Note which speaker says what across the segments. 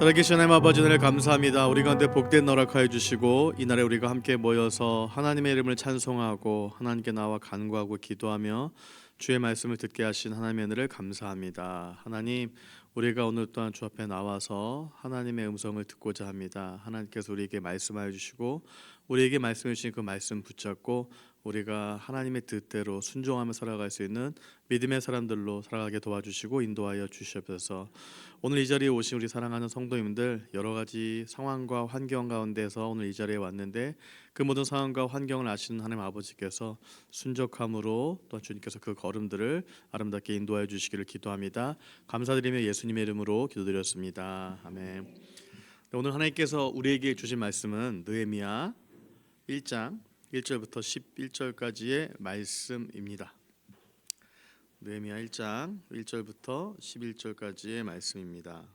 Speaker 1: 살아계신 하나님 아버지 은혜를 감사합니다. 우리 가운데 복된 허락하여 주시고 이날에 우리가 함께 모여서 하나님의 이름을 찬송하고 하나님께 나와 간구하고 기도하며 주의 말씀을 듣게 하신 하나님의 은혜를 감사합니다. 하나님, 우리가 오늘 또한 주 앞에 나와서 하나님의 음성을 듣고자 합니다. 하나님께서 우리에게 말씀하여 주시고 우리에게 말씀해 주신 그 말씀 붙잡고 우리가 하나님의 뜻대로 순종하며 살아갈 수 있는 믿음의 사람들로 살아가게 도와주시고 인도하여 주시옵소서. 오늘 이 자리에 오신 우리 사랑하는 성도님들, 여러 가지 상황과 환경 가운데서 오늘 이 자리에 왔는데 그 모든 상황과 환경을 아시는 하나님 아버지께서 순적함으로 또 주님께서 그 걸음들을 아름답게 인도하여 주시기를 기도합니다. 감사드리며 예수님의 이름으로 기도드렸습니다. 아멘. 오늘 하나님께서 우리에게 주신 말씀은 느헤미야 1장 1절부터 11절까지의 말씀입니다. 느헤미야 1장 1절부터 11절까지의 말씀입니다.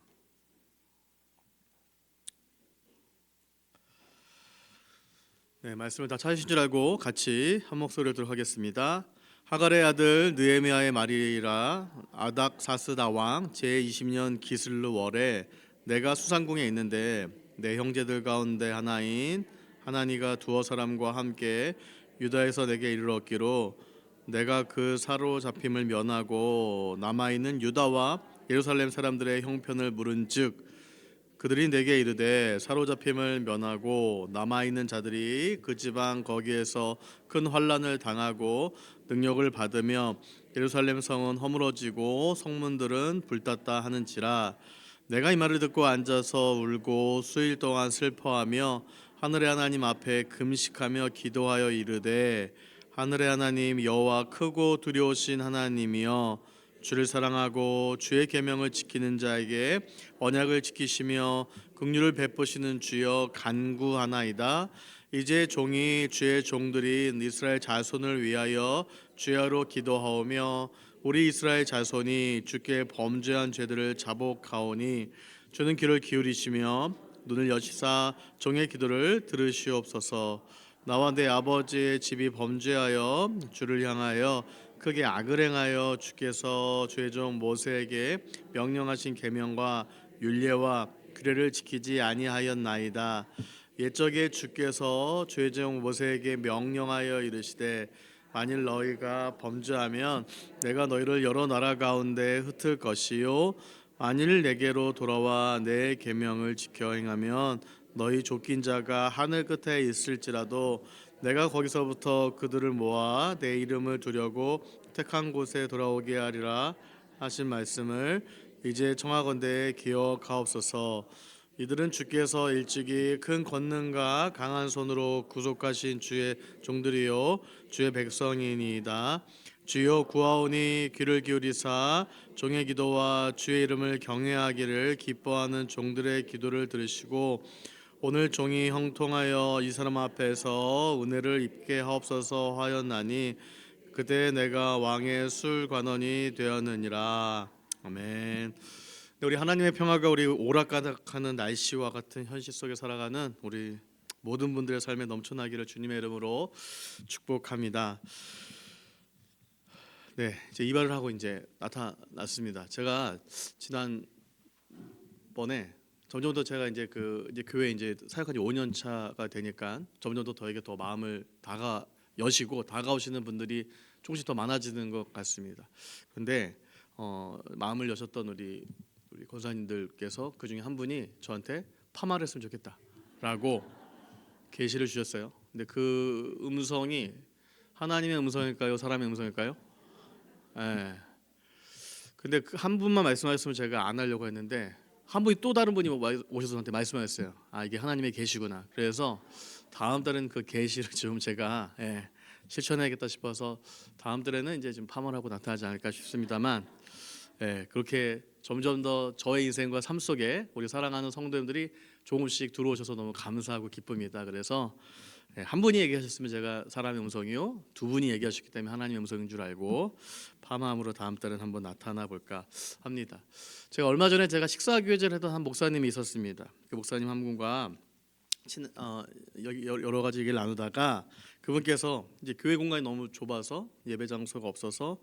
Speaker 1: 네, 말씀을 다 찾으신 줄 알고 같이 한 목소리로 들어가겠습니다. 하갈의 아들 느헤미야의 말이라. 아닥사스다 왕 제20년 기슬루 월에 내가 수상궁에 있는데 내 형제들 가운데 하나인 하나니가 두어 사람과 함께 유다에서 내게 이르렀기로 내가 그 사로잡힘을 면하고 남아있는 유다와 예루살렘 사람들의 형편을 물은즉 그들이 내게 이르되 사로잡힘을 면하고 남아있는 자들이 그 지방 거기에서 큰 환난을 당하고 능력을 받으며 예루살렘 성은 허물어지고 성문들은 불탔다 하는지라. 내가 이 말을 듣고 앉아서 울고 수일 동안 슬퍼하며 하늘의 하나님 앞에 금식하며 기도하여 이르되 하늘의 하나님 여호와 크고 두려우신 하나님이여 주를 사랑하고 주의 계명을 지키는 자에게 언약을 지키시며 긍휼을 베푸시는 주여 간구하나이다. 이제 종이 주의 종들인 이스라엘 자손을 위하여 주야로 기도하오며 우리 이스라엘 자손이 주께 범죄한 죄들을 자복하오니 주는 귀를 기울이시며 눈을 여시사 종의 기도를 들으시옵소서. 나와 내 아버지의 집이 범죄하여 주를 향하여 크게 악을 행하여 주께서 주의 종 모세에게 명령하신 계명과 율례와 규례를 지키지 아니하였나이다. 옛적에 주께서 주의 종 모세에게 명령하여 이르시되 만일 너희가 범죄하면 내가 너희를 여러 나라 가운데 흩을 것이요 만일 내게로 돌아와 내 계명을 지켜 행하면 너희 쫓긴 자가 하늘 끝에 있을지라도 내가 거기서부터 그들을 모아 내 이름을 두려고 택한 곳에 돌아오게 하리라 하신 말씀을 이제 청하건대 기억하옵소서. 이들은 주께서 일찍이 큰 권능과 강한 손으로 구속하신 주의 종들이요 주의 백성이니이다. 주여 구하오니 귀를 기울이사 종의 기도와 주의 이름을 경외하기를 기뻐하는 종들의 기도를 들으시고 오늘 종이 형통하여 이 사람 앞에서 은혜를 입게 하옵소서 하였나니 그때 내가 왕의 술관원이 되었느니라. 아멘. 우리 하나님의 평화가 우리 오락가락하는 날씨와 같은 현실 속에 살아가는 우리 모든 분들의 삶에 넘쳐나기를 주님의 이름으로 축복합니다. 네, 이제 이발을 하고 이제 나타났습니다. 제가 지난 번에 점점 더 제가 이제 교회 이제 사역한 지 5년 차가 되니까 점점 더 저에게 더 마음을 여시고 다가오시는 분들이 조금씩 더 많아지는 것 같습니다. 근데 마음을 여셨던 우리 권사님들께서 그 중에 한 분이 저한테 파마를 했으면 좋겠다라고 계시를 주셨어요. 근데 그 음성이 하나님의 음성일까요, 사람의 음성일까요? 예. 근데 그 한 분만 말씀하셨으면 제가 안 하려고 했는데 한 분이 또 다른 분이 오셔서 저한테 말씀하셨어요. 아, 이게 하나님의 계시구나. 그래서 다음 달은 그 계시를 좀 제가 실천해야겠다 싶어서 다음 달에는 이제 좀 파마를 하고 나타나지 않을까 싶습니다만, 그렇게 점점 더 저의 인생과 삶 속에 우리 사랑하는 성도님들이 조금씩 들어오셔서 너무 감사하고 기쁩니다. 그래서 한 분이 얘기하셨으면 제가 사람의 음성이요, 두 분이 얘기하셨기 때문에 하나님의 음성인 줄 알고 파마함으로 다음 달은 한번 나타나 볼까 합니다. 제가 얼마 전에 제가 식사교제를 했던 한 목사님이 있었습니다. 그 목사님 한 분과 여러 가지 얘기를 나누다가 그분께서 이제 교회 공간이 너무 좁아서 예배 장소가 없어서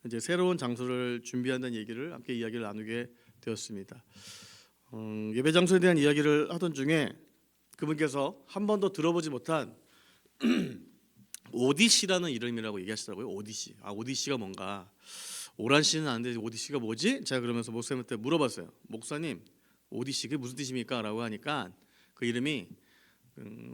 Speaker 1: 이제 새로운 장소를 준비한다는 얘기를 함께 이야기를 나누게 되었습니다. 예배 장소에 대한 이야기를 하던 중에 그분께서 한 번도 들어보지 못한 오디시라는 이름이라고 얘기하시더라고요. 오디시. 오디시가 뭔가. 오란 씨는 아는데 오디시가 뭐지? 제가 그러면서 목사님한테 물어봤어요. 목사님, 오디시 그게 무슨 뜻입니까? 라고 하니까 그 이름이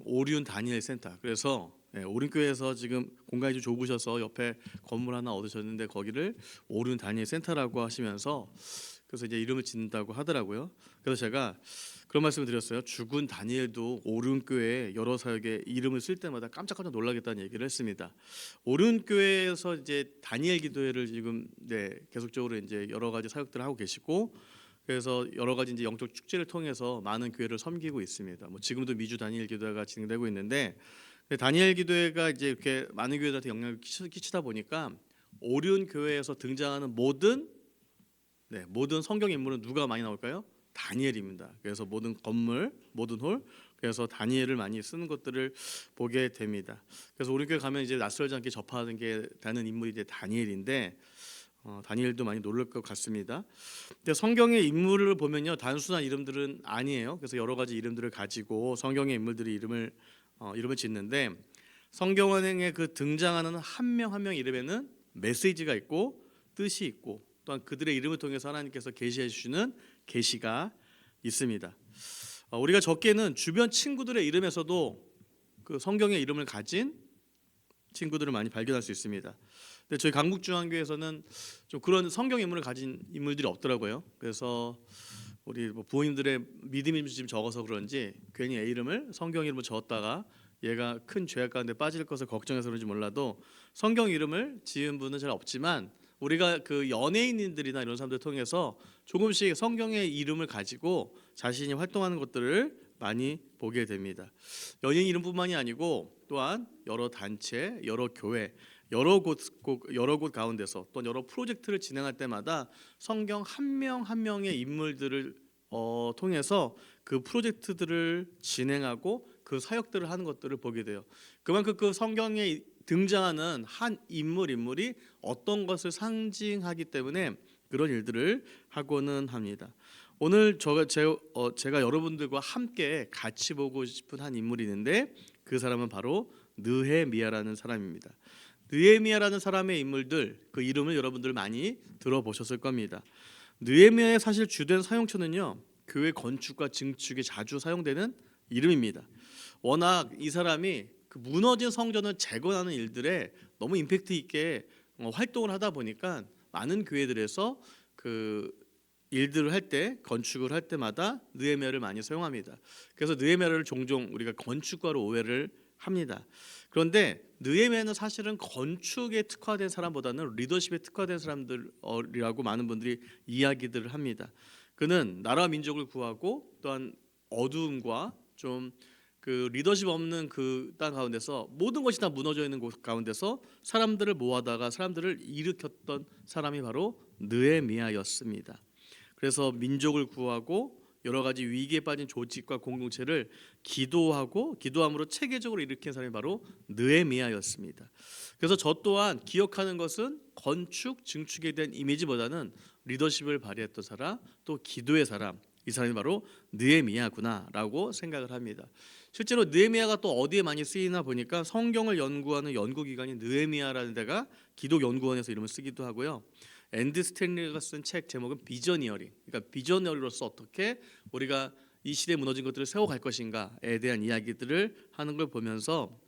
Speaker 1: 오륜 다니엘 센터. 그래서 오륜교회에서 지금 공간이 좀 좁으셔서 옆에 건물 하나 얻으셨는데 거기를 오륜 다니엘 센터라고 하시면서 그래서 이제 이름을 짓는다고 하더라고요. 그래서 제가 그런 말씀을 드렸어요. 죽은 다니엘도 오륜교회 여러 사역에 이름을 쓸 때마다 깜짝깜짝 놀라겠다는 얘기를 했습니다. 오륜교회에서 이제 다니엘 기도회를 지금 계속적으로 이제 여러 가지 사역들을 하고 계시고, 그래서 여러 가지 이제 영적 축제를 통해서 많은 교회를 섬기고 있습니다. 뭐 지금도 미주 다니엘 기도회가 진행되고 있는데, 다니엘 기도회가 이제 이렇게 많은 교회들한테 영향을 끼치다 보니까 오륜 교회에서 등장하는 모든 성경 인물은 누가 많이 나올까요? 다니엘입니다. 그래서 모든 건물, 모든 홀, 그래서 다니엘을 많이 쓰는 것들을 보게 됩니다. 그래서 우리 교회 가면 이제 낯설지 않게 접하는 게 되는 인물이 이제 다니엘인데, 다니엘도 많이 놀랄 것 같습니다. 근데 성경의 인물을 보면요, 단순한 이름들은 아니에요. 그래서 여러 가지 이름들을 가지고 성경의 인물들이 이름을 짓는데, 성경에 그 등장하는 한 명 한 명 이름에는 메시지가 있고 뜻이 있고, 또한 그들의 이름을 통해서 하나님께서 계시해 주시는 계시가 있습니다. 우리가 적게는 주변 친구들의 이름에서도 그 성경의 이름을 가진 친구들을 많이 발견할 수 있습니다. 근데 저희 강북중앙교회에서는 좀 그런 성경 인물을 가진 인물들이 없더라고요. 그래서 우리 부모님들의 믿음이 좀 적어서 그런지 괜히 애 이름을 성경 이름을 적었다가 얘가 큰 죄악 가운데 빠질 것을 걱정해서 그런지 몰라도 성경 이름을 지은 분은 잘 없지만, 우리가 그 연예인들이나 이런 사람들 통해서 조금씩 성경의 이름을 가지고 자신이 활동하는 것들을 많이 보게 됩니다. 연예인 이름뿐만이 아니고 또한 여러 단체, 여러 교회, 여러 곳 가운데서 또 여러 프로젝트를 진행할 때마다 성경 한 명 한 명의 인물들을 통해서 그 프로젝트들을 진행하고 그 사역들을 하는 것들을 보게 돼요. 그만큼 그 성경에 등장하는 한 인물이 어떤 것을 상징하기 때문에 그런 일들을 하고는 합니다. 오늘 제가 여러분들과 함께 같이 보고 싶은 한 인물이 있는데, 그 사람은 바로 느헤미야라는 사람입니다. 느헤미야라는 사람의 인물들, 그 이름을 여러분들 많이 들어보셨을 겁니다. 느헤미야의 사실 주된 사용처는요, 교회 건축과 증축에 자주 사용되는 이름입니다. 워낙 이 사람이 그 무너진 성전을 재건하는 일들에 너무 임팩트 있게 활동을 하다 보니까 많은 교회들에서 그 일들을 할 때, 건축을 할 때마다 느헤미야를 많이 사용합니다. 그래서 느헤미야를 종종 우리가 건축가로 오해를 합니다. 그런데 느헤미야는 사실은 건축에 특화된 사람보다는 리더십에 특화된 사람들이라고 많은 분들이 이야기들을 합니다. 그는 나라와 민족을 구하고 또한 어두움과 좀 그 리더십 없는 그 땅 가운데서 모든 것이 다 무너져 있는 곳 가운데서 사람들을 모아다가 사람들을 일으켰던 사람이 바로 느헤미야였습니다. 그래서 민족을 구하고 여러 가지 위기에 빠진 조직과 공동체를 기도함으로 체계적으로 일으킨 사람이 바로 느헤미야였습니다. 그래서 저 또한 기억하는 것은 건축, 증축에 대한 이미지보다는 리더십을 발휘했던 사람, 또 기도의 사람, 이 사람이 바로 느헤미야구나라고 생각을 합니다. 실제로 느헤미야가 또 어디에 많이 쓰이나 보니까 성경을 연구하는 연구기관인 느헤미야라는 데가 기독연구원에서 이름을 쓰기도 하고요. 앤드 스탠리가 쓴 책 제목은 비저니어링, 그러니까 비저너리로서 어떻게 우리가 이 시대에 무너진 것들을 세워갈 것인가에 대한 이야기들을 하는 걸 보면서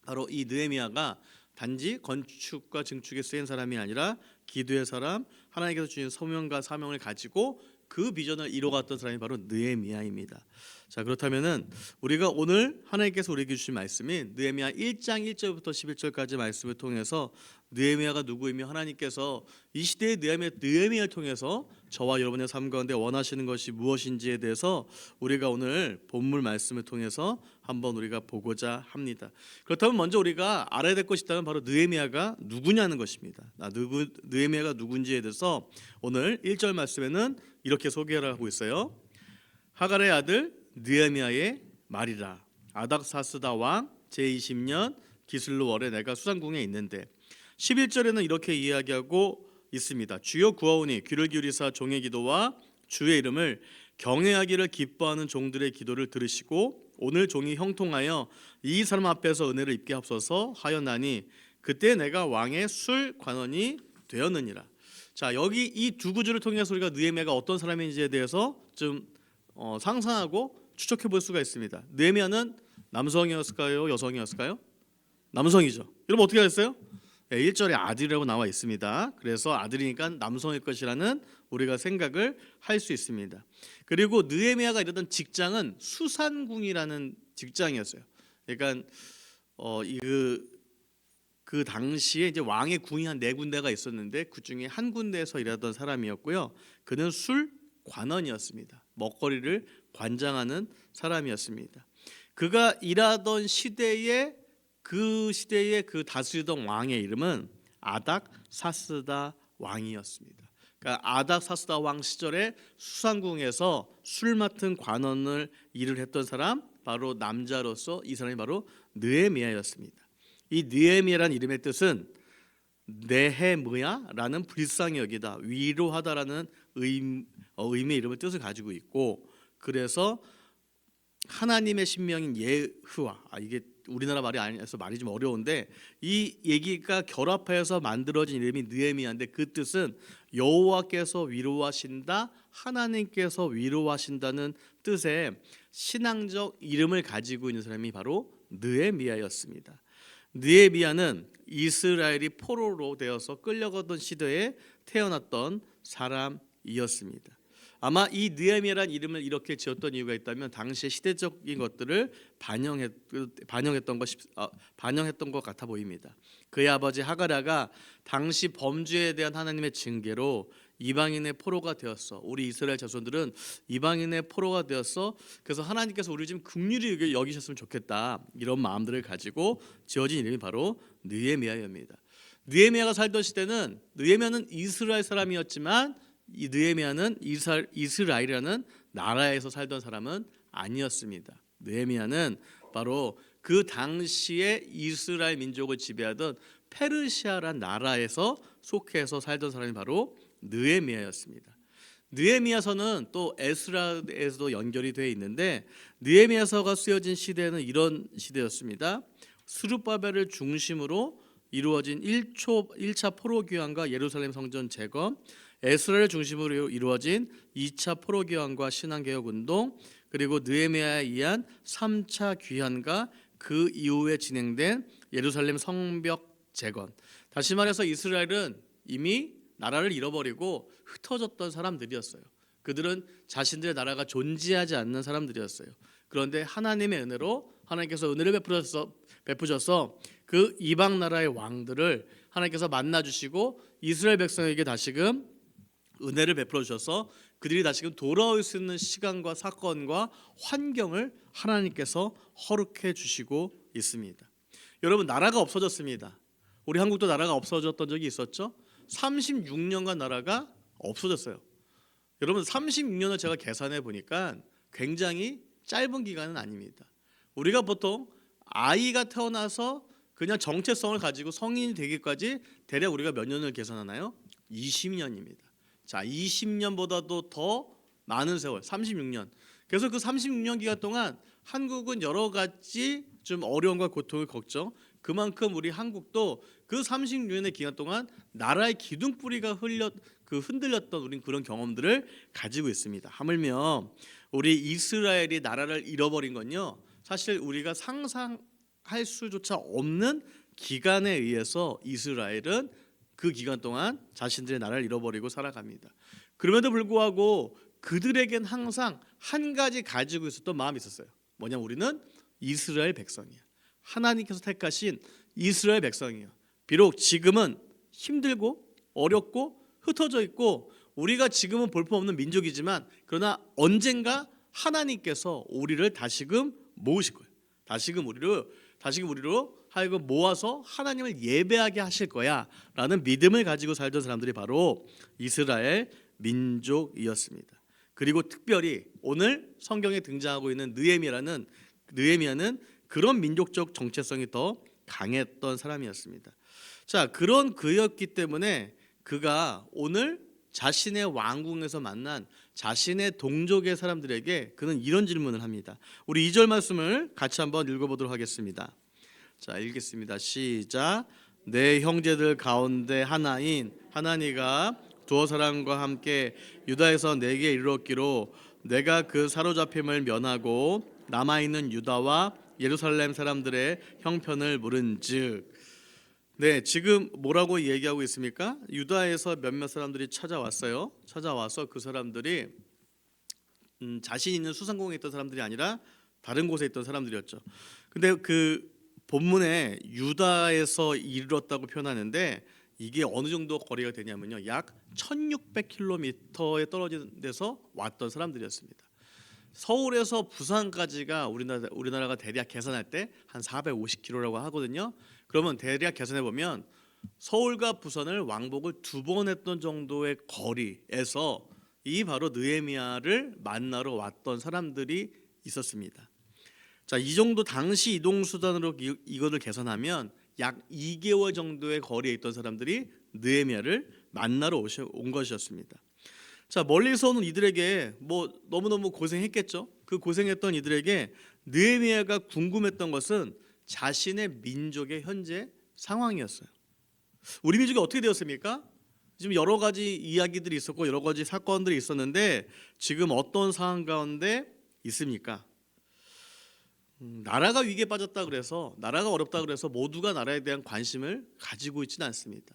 Speaker 1: 바로 이 느헤미야가 단지 건축과 증축에 쓰인 사람이 아니라 기도의 사람, 하나님께서 주신 소명과 사명을 가지고 그 비전을 이뤄갔던 사람이 바로 느헤미야입니다. 자, 그렇다면은 우리가 오늘 하나님께서 우리에게 주신 말씀인 느헤미야 1장 1절부터 11절까지 말씀을 통해서 느헤미야가 누구이며 하나님께서 이 시대의 느헤미야를 통해서 저와 여러분의 삶 가운데 원하시는 것이 무엇인지에 대해서 우리가 오늘 본문 말씀을 통해서 한번 우리가 보고자 합니다. 그렇다면 먼저 우리가 알아야 될 것이 있다면 바로 느헤미야가 누구냐는 것입니다. 느헤미야가 누군지에 대해서 오늘 1절 말씀에는 이렇게 소개를 하고 있어요. 하갈의 아들 느헤미야의 말이라. 아닥사스다 왕 제20년 기슬로 월에 내가 수상궁에 있는데, 11절에는 이렇게 이야기하고 있습니다. 주여 구하오니 귀를 기울이사 종의 기도와 주의 이름을 경외하기를 기뻐하는 종들의 기도를 들으시고 오늘 종이 형통하여 이 사람 앞에서 은혜를 입게 하옵소서 하였나니 그때 내가 왕의 술 관원이 되었느니라. 자, 여기 이 두 구절을 통해서 우리가 느헤미야가 어떤 사람인지에 대해서 좀 상상하고 추측해 볼 수가 있습니다. 느헤미야는 남성이었을까요? 여성이었을까요? 남성이죠. 여러분 어떻게 하셨어요? 1절에 아들이라고 나와 있습니다. 그래서 아들이니까 남성일 것이라는 우리가 생각을 할 수 있습니다. 그리고 느헤미야가 일하던 직장은 수산궁이라는 직장이었어요. 그러니까 그 당시에 이제 왕의 궁이 한 4군데가 있었는데 그 중에 한 군데에서 일하던 사람이었고요. 그는 술 관원이었습니다. 먹거리를 관장하는 사람이었습니다. 그가 일하던 시대에 그 다스리던 왕의 이름은 아닥사스다 왕이었습니다. 그러니까 아닥사스다 왕 시절에 수산궁에서 술 맡은 관원을 일을 했던 사람, 바로 남자로서 이 사람이 바로 느헤미야였습니다. 이 느헤미야라는 이름의 뜻은 네헤므야라는 불쌍히 여기다, 위로하다라는 의미의 이름의 뜻을 가지고 있고, 그래서 하나님의 신명인 예흐와, 이게 우리나라 말이 아니라서 말이 좀 어려운데 이 얘기가 결합해서 만들어진 이름이 느헤미야인데 그 뜻은 여호와께서 위로하신다, 하나님께서 위로하신다는 뜻의 신앙적 이름을 가지고 있는 사람이 바로 느헤미야였습니다. 느헤미야는 이스라엘이 포로로 되어서 끌려가던 시대에 태어났던 사람이었습니다. 아마 이 느헤미야라는 이름을 이렇게 지었던 이유가 있다면 당시의 시대적인 것들을 반영했던 것 같아 보입니다. 그의 아버지 하가랴가 당시 범죄에 대한 하나님의 징계로 이방인의 포로가 되었어. 우리 이스라엘 자손들은 이방인의 포로가 되었어. 그래서 하나님께서 우리를 좀 긍휼히 여기셨으면 좋겠다, 이런 마음들을 가지고 지어진 이름이 바로 느헤미야입니다. 느헤미야가 살던 시대는, 느헤미야는 이스라엘 사람이었지만 이 느헤미야는 이스라엘이라는 나라에서 살던 사람은 아니었습니다. 느헤미야는 바로 그 당시에 이스라엘 민족을 지배하던 페르시아라는 나라에서 속해서 살던 사람이 바로 느헤미야였습니다. 느헤미야서는 또 에스라에서도 연결이 되어 있는데 느헤미야서가 쓰여진 시대는 이런 시대였습니다. 스룹바벨을 중심으로 이루어진 1차 포로 귀환과 예루살렘 성전 재건, 에스라를 중심으로 이루어진 2차 포로 귀환과 신앙개혁 운동, 그리고 느헤미야에 의한 3차 귀환과 그 이후에 진행된 예루살렘 성벽 재건. 다시 말해서 이스라엘은 이미 나라를 잃어버리고 흩어졌던 사람들이었어요. 그들은 자신들의 나라가 존재하지 않는 사람들이었어요. 그런데 하나님의 은혜로 하나님께서 은혜를 베푸셔서 그 이방 나라의 왕들을 하나님께서 만나주시고 이스라엘 백성에게 다시금 은혜를 베풀어 주셔서 그들이 다시금 돌아올 수 있는 시간과 사건과 환경을 하나님께서 허락해 주시고 있습니다. 여러분, 나라가 없어졌습니다. 우리 한국도 나라가 없어졌던 적이 있었죠. 36년간 나라가 없어졌어요. 여러분, 36년을 제가 계산해 보니까 굉장히 짧은 기간은 아닙니다. 우리가 보통 아이가 태어나서 그냥 정체성을 가지고 성인이 되기까지 대략 우리가 몇 년을 계산하나요? 20년입니다. 자, 20년보다도 더 많은 세월, 36년. 그래서 그 36년 기간 동안 한국은 여러 가지 좀 어려움과 고통을 겪죠. 그만큼 우리 한국도 그 36년의 기간 동안 나라의 기둥뿌리가 흔들렸던 우린 그런 경험들을 가지고 있습니다. 하물며 우리 이스라엘이 나라를 잃어버린 건요, 사실 우리가 상상할 수조차 없는 기간에 의해서 이스라엘은 그 기간 동안 자신들의 나라를 잃어버리고 살아갑니다. 그럼에도 불구하고 그들에겐 항상 한 가지 가지고 있었던 마음이 있었어요. 뭐냐, 우리는 이스라엘 백성이야. 하나님께서 택하신 이스라엘 백성이에요. 비록 지금은 힘들고 어렵고 흩어져 있고 우리가 지금은 볼품없는 민족이지만, 그러나 언젠가 하나님께서 우리를 다시금 모으실 거예요. 다시금 우리로 하여금 모아서 하나님을 예배하게 하실 거야 라는 믿음을 가지고 살던 사람들이 바로 이스라엘 민족이었습니다. 그리고 특별히 오늘 성경에 등장하고 있는 느헤미야는 그런 민족적 정체성이 더 강했던 사람이었습니다. 자, 그런 그였기 때문에 그가 오늘 자신의 왕궁에서 만난 자신의 동족의 사람들에게 그는 이런 질문을 합니다. 우리 2절 말씀을 같이 한번 읽어보도록 하겠습니다. 자, 읽겠습니다. 시작. 내 형제들 가운데 하나인 하나니가 두어 사람과 함께 유다에서 내게 이르렀기로 내가 그 사로잡힘을 면하고 남아있는 유다와 예루살렘 사람들의 형편을 물은즉. 네, 지금 뭐라고 얘기하고 있습니까? 유다에서 몇몇 사람들이 찾아왔어요. 찾아와서 그 사람들이 자신 있는 수상공에 있던 사람들이 아니라 다른 곳에 있던 사람들이었죠. 근데 그 본문에 유다에서 이르렀다고 표현하는데 이게 어느 정도 거리가 되냐면요, 약 1600km에 떨어진 데서 왔던 사람들이었습니다. 서울에서 부산까지가 우리나라가 대략 계산할 때 한 450km라고 하거든요. 그러면 대략 계산해 보면 서울과 부산을 왕복을 2번 했던 정도의 거리에서 이 바로 느헤미야를 만나러 왔던 사람들이 있었습니다. 자, 이 정도 당시 이동 수단으로 이거를 계산하면 약 2개월 정도의 거리에 있던 사람들이 느헤미야를 만나러 온 것이었습니다. 자, 멀리서 오는 이들에게 뭐 너무너무 고생했겠죠. 그 고생했던 이들에게 느헤미야가 궁금했던 것은 자신의 민족의 현재 상황이었어요. 우리 민족이 어떻게 되었습니까? 지금 여러 가지 이야기들이 있었고 여러 가지 사건들이 있었는데 지금 어떤 상황 가운데 있습니까? 나라가 위기에 빠졌다 그래서, 나라가 어렵다 그래서 모두가 나라에 대한 관심을 가지고 있지는 않습니다.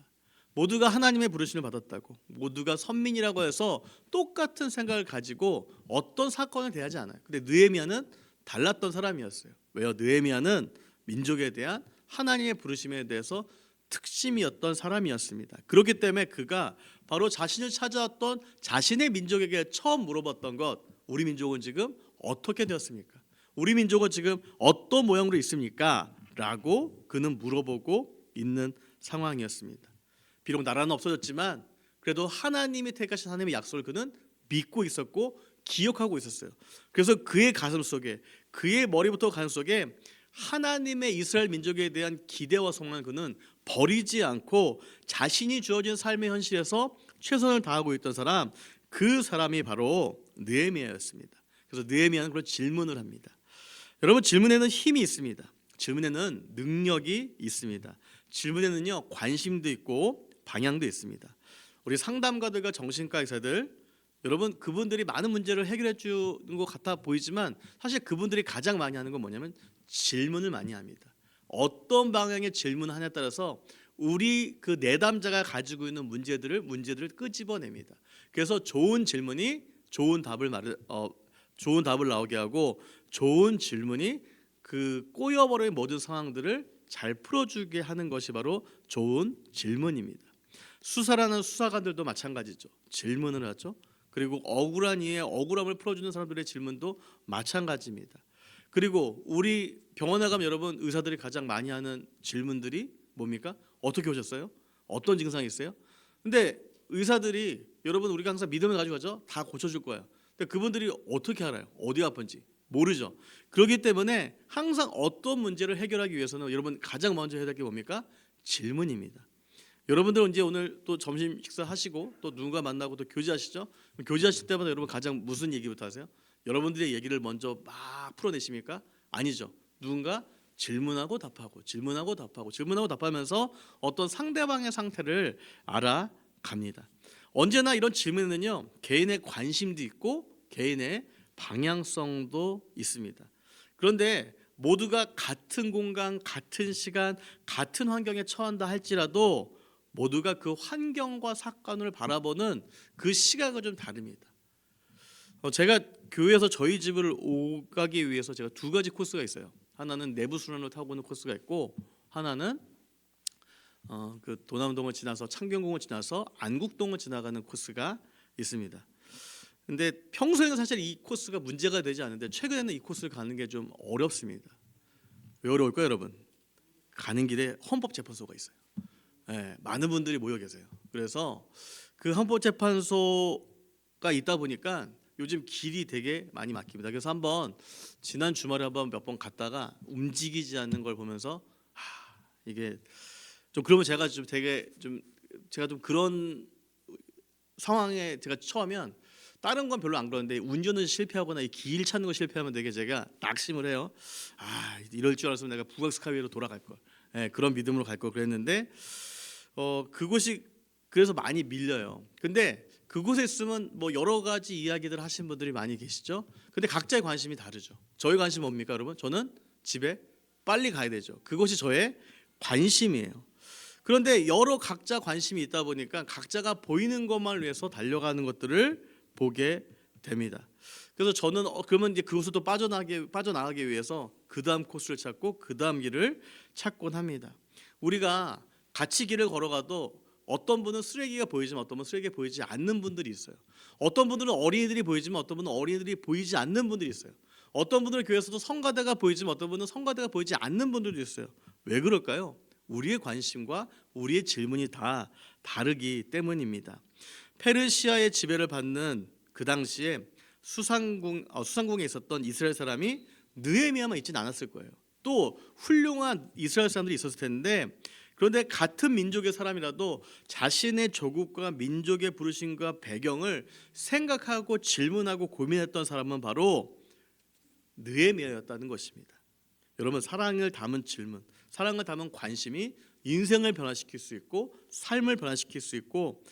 Speaker 1: 모두가 하나님의 부르심을 받았다고, 모두가 선민이라고 해서 똑같은 생각을 가지고 어떤 사건을 대하지 않아요. 근데 느헤미야는 달랐던 사람이었어요. 왜요? 느헤미야는 민족에 대한 하나님의 부르심에 대해서 특심이었던 사람이었습니다. 그렇기 때문에 그가 바로 자신을 찾아왔던 자신의 민족에게 처음 물어봤던 것, 우리 민족은 지금 어떻게 되었습니까? 우리 민족은 지금 어떤 모양으로 있습니까? 라고 그는 물어보고 있는 상황이었습니다. 비록 나라는 없어졌지만 그래도 하나님이 택하신 하나님의 약속을 그는 믿고 있었고 기억하고 있었어요. 그래서 그의 가슴 속에, 그의 머리부터 가슴 속에 하나님의 이스라엘 민족에 대한 기대와 소망을 그는 버리지 않고 자신이 주어진 삶의 현실에서 최선을 다하고 있던 사람, 그 사람이 바로 느헤미야였습니다. 그래서 느헤미야는 그런 질문을 합니다. 여러분, 질문에는 힘이 있습니다. 질문에는 능력이 있습니다. 질문에는요, 관심도 있고 방향도 있습니다. 우리 상담가들과 정신과 의사들, 여러분, 그분들이 많은 문제를 해결해 주는 것 같아 보이지만 사실 그분들이 가장 많이 하는 건 뭐냐면 질문을 많이 합니다. 어떤 방향의 질문을 하냐에 따라서 우리 그 내담자가 가지고 있는 문제들을 끄집어냅니다. 그래서 좋은 질문이 좋은 답을 나오게 하고, 좋은 질문이 그 꼬여버린 모든 상황들을 잘 풀어주게 하는 것이 바로 좋은 질문입니다. 수사라는 수사관들도 마찬가지죠. 질문을 하죠. 그리고 억울한 이의 억울함을 풀어주는 사람들의 질문도 마찬가지입니다. 그리고 우리 병원에 가면 여러분, 의사들이 가장 많이 하는 질문들이 뭡니까? 어떻게 오셨어요? 어떤 증상이 있어요? 근데 의사들이, 여러분, 우리가 항상 믿음을 가지고 가죠. 다 고쳐줄 거예요. 근데 그분들이 어떻게 알아요? 어디가 아픈지 모르죠. 그렇기 때문에 항상 어떤 문제를 해결하기 위해서는 여러분 가장 먼저 해야 될 게 뭡니까? 질문입니다. 여러분들은 이제 오늘 또 점심 식사하시고 또 누군가 만나고 또 교제하시죠? 교제하실 때마다 여러분 가장 무슨 얘기부터 하세요? 여러분들의 얘기를 먼저 막 풀어내십니까? 아니죠. 누군가 질문하고 답하고 질문하고 답하고 질문하고 답하면서 어떤 상대방의 상태를 알아갑니다. 언제나 이런 질문에는요, 개인의 관심도 있고 개인의 방향성도 있습니다. 그런데 모두가 같은 공간, 같은 시간, 같은 환경에 처한다 할지라도 모두가 그 환경과 사건을 바라보는 그 시각은 좀 다릅니다. 제가 교회에서 저희 집을 오가기 위해서 제가 2가지 코스가 있어요. 하나는 내부 순환로 타고 오는 코스가 있고, 하나는 그 도남동을 지나서 창경궁을 지나서 안국동을 지나가는 코스가 있습니다. 근데 평소에는 사실 이 코스가 문제가 되지 않는데 최근에는 이 코스를 가는 게 좀 어렵습니다. 왜 어려울까요, 여러분? 가는 길에 헌법재판소가 있어요. 네, 많은 분들이 모여 계세요. 그래서 그 헌법재판소가 있다 보니까 요즘 길이 되게 많이 막힙니다. 그래서 한번 지난 주말에 한번 몇 번 갔다가 움직이지 않는 걸 보면서 이게 좀, 그러면 제가 좀 그런 상황에 제가 처하면 다른 건 별로 안 그러는데 운전을 실패하거나 이 길 찾는 거 실패하면 되게 제가 낙심을 해요. 이럴 줄 알았으면 내가 북악스카이웨이로 돌아갈 걸. 그런 믿음으로 갈 걸 그랬는데 그곳이 그래서 많이 밀려요. 근데 그곳에 있으면 뭐 여러 가지 이야기들 하신 분들이 많이 계시죠. 근데 각자의 관심이 다르죠. 저의 관심 뭡니까, 여러분? 저는 집에 빨리 가야 되죠. 그것이 저의 관심이에요. 그런데 여러 각자 관심이 있다 보니까 각자가 보이는 것만 위해서 달려가는 것들을 보게 됩니다. 그래서 저는 그러면 이제 그곳을 또 빠져나가기 위해서 그 다음 코스를 찾고 그 다음 길을 찾곤 합니다. 우리가 같이 길을 걸어가도 어떤 분은 쓰레기가 보이지만 어떤 분은 쓰레기가 보이지 않는 분들이 있어요. 어떤 분들은 어린이들이 보이지만 어떤 분은 어린이들이 보이지 않는 분들이 있어요. 어떤 분들은 교회에서도 성가대가 보이지만 어떤 분은 성가대가 보이지 않는 분들도 있어요. 왜 그럴까요? 우리의 관심과 우리의 질문이 다 다르기 때문입니다. 페르시아의 지배를 받는 그 당시에 수상궁에 있었던 이스라엘 사람이 느헤미야만 있지는 않았을 거예요. 또 훌륭한 이스라엘 사람들이 있었을 텐데, 그런데 같은 민족의 사람이라도 자신의 조국과 민족의 부르심과 배경을 생각하고 질문하고 고민했던 사람은 바로 느헤미야였다는 것입니다. 여러분, 사랑을 담은 질문, 사랑을 담은 관심이 인생을 변화시킬 수 있고 삶을 변화시킬 수 있고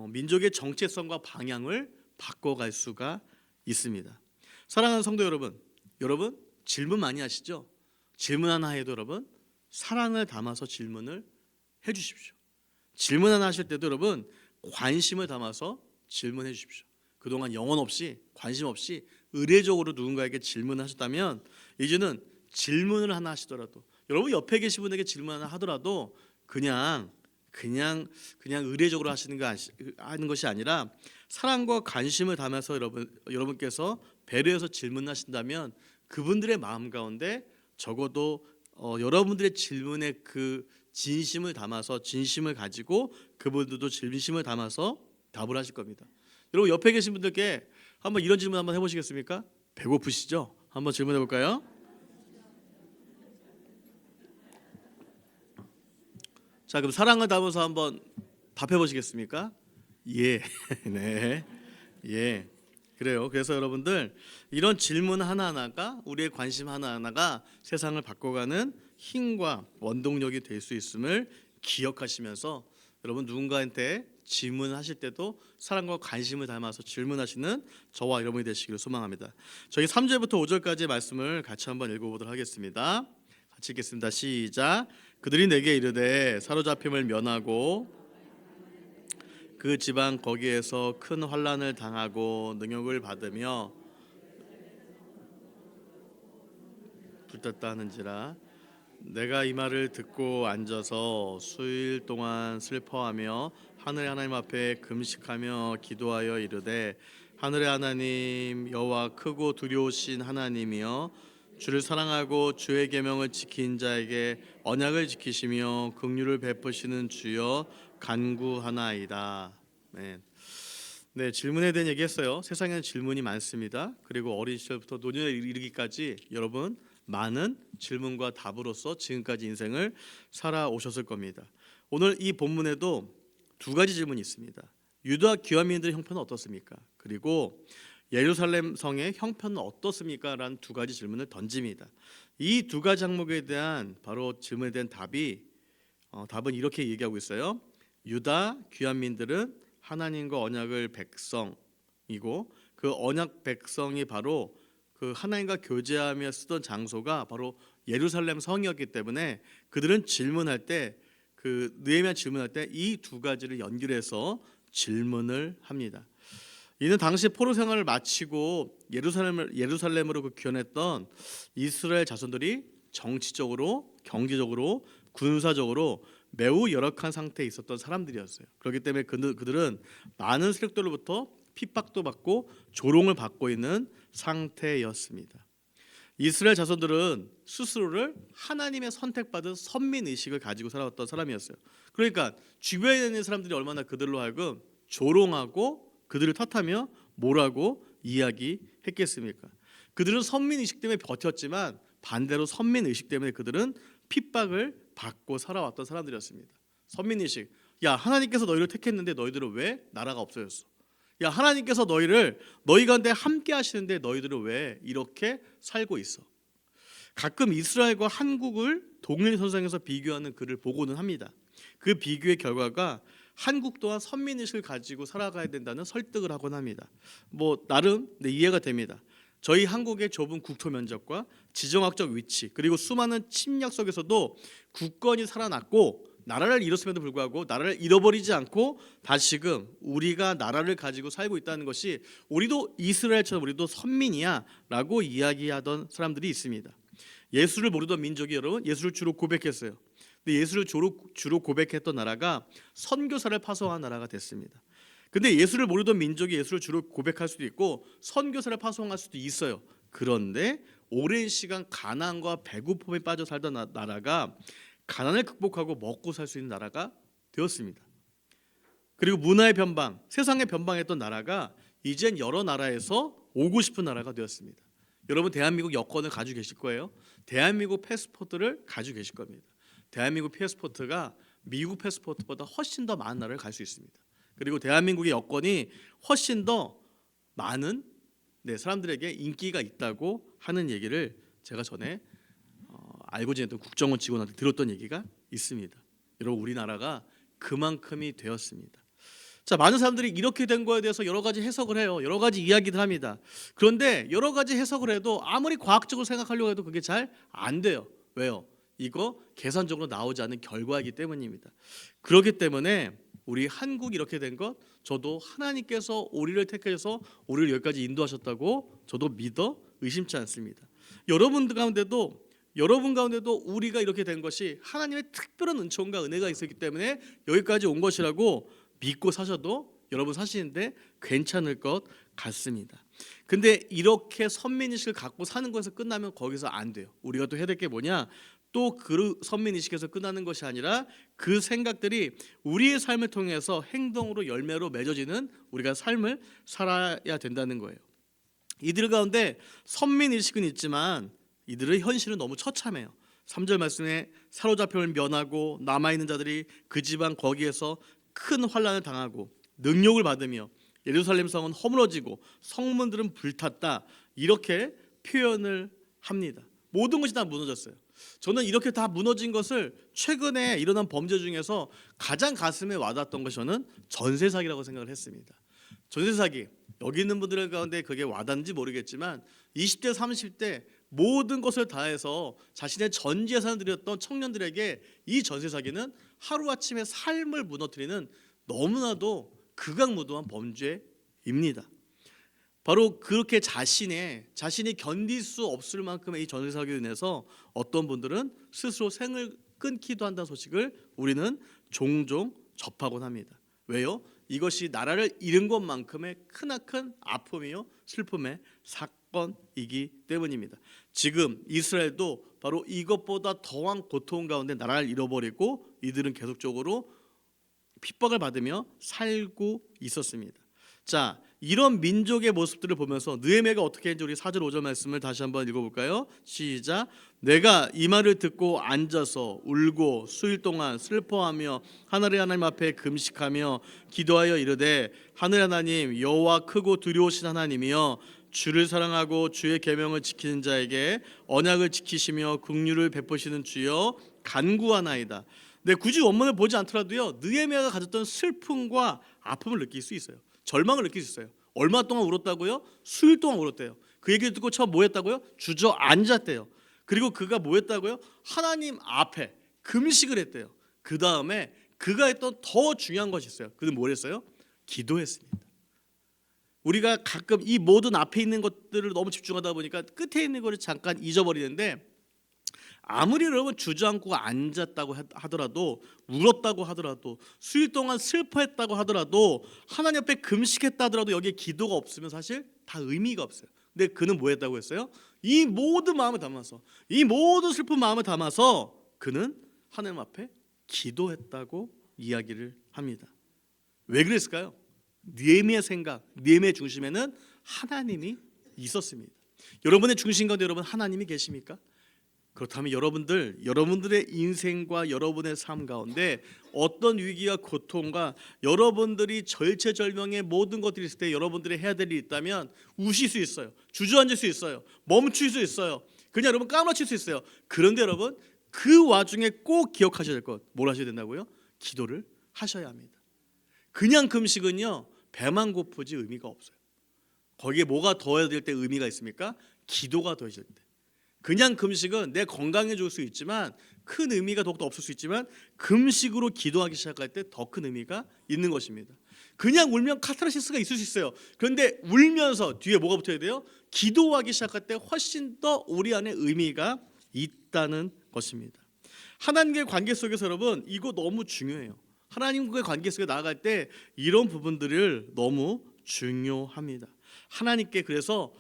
Speaker 1: 민족의 정체성과 방향을 바꿔갈 수가 있습니다. 사랑하는 성도 여러분, 여러분 질문 많이 하시죠? 질문 하나 해도 여러분 사랑을 담아서 질문을 해주십시오. 질문 하나 하실 때도 여러분 관심을 담아서 질문해 주십시오. 그동안 영혼 없이 관심 없이 의례적으로 누군가에게 질문하셨다면 이제는 질문을 하나 하시더라도, 여러분 옆에 계신 분에게 질문 하나 하더라도 그냥 의례적으로 하는 것이 아니라 사랑과 관심을 담아서 여러분께서 배려해서 질문하신다면 그분들의 마음 가운데 적어도 여러분들의 질문에 그 진심을 담아서, 진심을 가지고 그분들도 진심을 담아서 답을 하실 겁니다. 여러분 옆에 계신 분들께 한번 이런 질문 한번 해보시겠습니까? 배고프시죠? 한번 질문해 볼까요? 자, 그럼 사랑을 담아서 한번 답해 보시겠습니까? 예, 네, 예. 그래요. 그래서 여러분들 이런 질문 하나하나가, 우리의 관심 하나하나가 세상을 바꿔가는 힘과 원동력이 될 수 있음을 기억하시면서 여러분 누군가한테 질문하실 때도 사랑과 관심을 담아서 질문하시는 저와 여러분이 되시기를 소망합니다. 저희 3절부터 5절까지의 말씀을 같이 한번 읽어보도록 하겠습니다. 같이 읽겠습니다. 시작. 그들이 내게 이르되 사로잡힘을 면하고 그 지방 거기에서 큰 환난을 당하고 능욕을 받으며 불탔다 하는지라. 내가 이 말을 듣고 앉아서 수일 동안 슬퍼하며 하늘의 하나님 앞에 금식하며 기도하여 이르되, 하늘의 하나님 여호와 크고 두려우신 하나님이여, 주를 사랑하고 주의 계명을 지킨 자에게 언약을 지키시며 긍휼을 베푸시는 주여 간구하나이다. 네, 질문에 대한 얘기했어요. 세상에는 질문이 많습니다. 그리고 어린 시절부터 노년에 이르기까지 여러분 많은 질문과 답으로서 지금까지 인생을 살아오셨을 겁니다. 오늘 이 본문에도 두 가지 질문이 있습니다. 유다 귀환민들의 형편은 어떻습니까? 그리고 예루살렘 성의 형편은 어떻습니까? 라는 두 가지 질문을 던집니다. 이 두 가지 항목에 대한 바로 질문에 대한 답은 이렇게 얘기하고 있어요. 유다 귀환민들은 하나님과 언약을 백성이고, 그 언약 백성이 바로 그 하나님과 교제하며 쓰던 장소가 바로 예루살렘 성이었기 때문에 그들은 질문할 때, 그 느헤미야 질문할 때 이 두 가지를 연결해서 질문을 합니다. 이는 당시 포로 생활을 마치고 예루살렘으로 그 귀환했던 이스라엘 자손들이 정치적으로, 경제적으로, 군사적으로 매우 열악한 상태에 있었던 사람들이었어요. 그렇기 때문에 그들은 많은 세력들로부터 핍박도 받고 조롱을 받고 있는 상태였습니다. 이스라엘 자손들은 스스로를 하나님의 선택받은 선민 의식을 가지고 살아왔던 사람이었어요. 그러니까 주변에 있는 사람들이 얼마나 그들로 하여금 조롱하고 그들을 탓하며 뭐라고 이야기했겠습니까? 그들은 선민 의식 때문에 버텼지만 반대로 선민 의식 때문에 그들은 핍박을 받고 살아왔던 사람들이었습니다. 선민 의식. 야, 하나님께서 너희를 택했는데 너희들은 왜 나라가 없어졌어? 야, 하나님께서 너희 가운데 함께 하시는데 너희들은 왜 이렇게 살고 있어? 가끔 이스라엘과 한국을 동일선상에서 비교하는 글을 보고는 합니다. 그 비교의 결과가 한국 또한 선민의식을 가지고 살아가야 된다는 설득을 하곤 합니다. 나름 이해가 됩니다. 저희 한국의 좁은 국토 면적과 지정학적 위치 그리고 수많은 침략 속에서도 국권이 살아났고 나라를 잃었음에도 불구하고 나라를 잃어버리지 않고 다시금 우리가 나라를 가지고 살고 있다는 것이 우리도 이스라엘처럼 우리도 선민이야 라고 이야기하던 사람들이 있습니다. 예수를 모르던 민족이 여러분 예수를 주로 고백했어요. 근데 예수를 주로 고백했던 나라가 선교사를 파송한 나라가 됐습니다. 근데 예수를 모르던 민족이 예수를 주로 고백할 수도 있고 선교사를 파송할 수도 있어요. 그런데 오랜 시간 가난과 배고픔에 빠져 살던 나라가 가난을 극복하고 먹고 살 수 있는 나라가 되었습니다. 그리고 문화의 변방, 세상의 변방했던 나라가 이젠 여러 나라에서 오고 싶은 나라가 되었습니다. 여러분 대한민국 여권을 가지고 계실 거예요. 대한민국 패스포트를 가지고 계실 겁니다. 대한민국 패스포트가 미국 패스포트보다 훨씬 더 많은 나라를 갈 수 있습니다. 그리고 대한민국의 여권이 훨씬 더 많은 사람들에게 인기가 있다고 하는 얘기를 제가 전에 알고 지냈던 국정원 직원한테 들었던 얘기가 있습니다. 여러분 우리나라가 그만큼이 되었습니다. 자, 많은 사람들이 이렇게 된 거에 대해서 여러 가지 해석을 해요. 여러 가지 이야기들 합니다. 그런데 여러 가지 해석을 해도 아무리 과학적으로 생각하려고 해도 그게 잘 안 돼요. 왜요? 이거 계산적으로 나오지 않는 결과이기 때문입니다. 그렇기 때문에 우리 한국이 이렇게 된 것 저도 하나님께서 우리를 택해서 우리를 여기까지 인도하셨다고 저도 믿어 의심치 않습니다. 여러분 가운데도 우리가 이렇게 된 것이 하나님의 특별한 은총과 은혜가 있었기 때문에 여기까지 온 것이라고 믿고 사셔도 여러분 사시는데 괜찮을 것 같습니다. 근데 이렇게 선민의식을 갖고 사는 것에서 끝나면 거기서 안 돼요. 우리가 또 해야 될 게 뭐냐? 또 그 선민의식에서 끝나는 것이 아니라 그 생각들이 우리의 삶을 통해서 행동으로 열매로 맺어지는 우리가 삶을 살아야 된다는 거예요. 이들 가운데 선민의식은 있지만 이들의 현실은 너무 처참해요. 3절 말씀에 사로잡혀 면하고 남아있는 자들이 그 지방 거기에서 큰 환난을 당하고 능욕을 받으며 예루살렘 성은 허물어지고 성문들은 불탔다 이렇게 표현을 합니다. 모든 것이 다 무너졌어요. 저는 이렇게 다 무너진 것을 최근에 일어난 범죄 중에서 가장 가슴에 와닿았던 것이 저는 전세 사기라고 생각을 했습니다. 전세 사기 여기 있는 분들 가운데 그게 와닿는지 모르겠지만 20대 30대 모든 것을 다해서 자신의 전 재산을 들였던 청년들에게 이 전세 사기는 하루아침에 삶을 무너뜨리는 너무나도 극악무도한 범죄입니다. 바로 그렇게 자신이 견딜 수 없을 만큼의 이 전세 사기로 인해서 어떤 분들은 스스로 생을 끊기도 한다는 소식을 우리는 종종 접하곤 합니다. 왜요? 이것이 나라를 잃은 것만큼의 크나큰 아픔이요 슬픔의 사건이기 때문입니다. 지금 이스라엘도 바로 이것보다 더한 고통 가운데 나라를 잃어버리고 이들은 계속적으로 핍박을 받으며 살고 있었습니다. 자, 이런 민족의 모습들을 보면서 느헤미야가 어떻게 했는지 우리 4절 5절 말씀을 다시 한번 읽어볼까요? 시작. 내가 이 말을 듣고 앉아서 울고 수일 동안 슬퍼하며 하늘의 하나님 앞에 금식하며 기도하여 이르되 하늘 하나님 여호와 크고 두려우신 하나님이여 주를 사랑하고 주의 계명을 지키는 자에게 언약을 지키시며 긍휼을 베푸시는 주여 간구하나이다. 네, 굳이 원문을 보지 않더라도요 느헤미야가 가졌던 슬픔과 아픔을 느낄 수 있어요. 절망을 느낄 수 있어요. 얼마 동안 울었다고요? 수일 동안 울었대요. 그 얘기를 듣고 처음 뭐 했다고요? 주저앉았대요. 그리고 그가 뭐 했다고요? 하나님 앞에 금식을 했대요. 그 다음에 그가 했던 더 중요한 것이 있어요. 그는 뭘 했어요? 기도했습니다. 우리가 가끔 이 모든 앞에 있는 것들을 너무 집중하다 보니까 끝에 있는 것을 잠깐 잊어버리는데 아무리 여러분 주저앉고 앉았다고 하더라도 울었다고 하더라도 수일 동안 슬퍼했다고 하더라도 하나님 앞에 금식했다 하더라도 여기에 기도가 없으면 사실 다 의미가 없어요. 근데 그는 뭐 했다고 했어요? 이 모든 마음을 담아서 이 모든 슬픈 마음을 담아서 그는 하나님 앞에 기도했다고 이야기를 합니다. 왜 그랬을까요? 느헤미야의 생각, 느헤미야의 중심에는 하나님이 있었습니다. 여러분의 중심 가운데 여러분 하나님이 계십니까? 그렇다면 여러분들의 인생과 여러분의 삶 가운데 어떤 위기와 고통과 여러분들이 절체절명의 모든 것들이 있을 때 여러분들이 해야 될 일이 있다면 우실 수 있어요. 주저앉을 수 있어요. 멈출 수 있어요. 그냥 여러분 까무러칠 수 있어요. 그런데 여러분 그 와중에 꼭 기억하셔야 될 것, 뭘 하셔야 된다고요? 기도를 하셔야 합니다. 그냥 금식은요, 배만 고프지 의미가 없어요. 거기에 뭐가 더해질 때 의미가 있습니까? 기도가 더해질 때. 그냥 금식은 내 건강에 좋을 수 있지만 큰 의미가 더욱더 없을 수 있지만 금식으로 기도하기 시작할 때 더 큰 의미가 있는 것입니다. 그냥 울면 카타르시스가 있을 수 있어요. 그런데 울면서 뒤에 뭐가 붙어야 돼요? 기도하기 시작할 때 훨씬 더 우리 안에 의미가 있다는 것입니다. 하나님과의 관계 속에서 여러분 이거 너무 중요해요. 하나님과의 관계 속에 나아갈 때 이런 부분들을 너무 중요합니다. 하나님께 그래서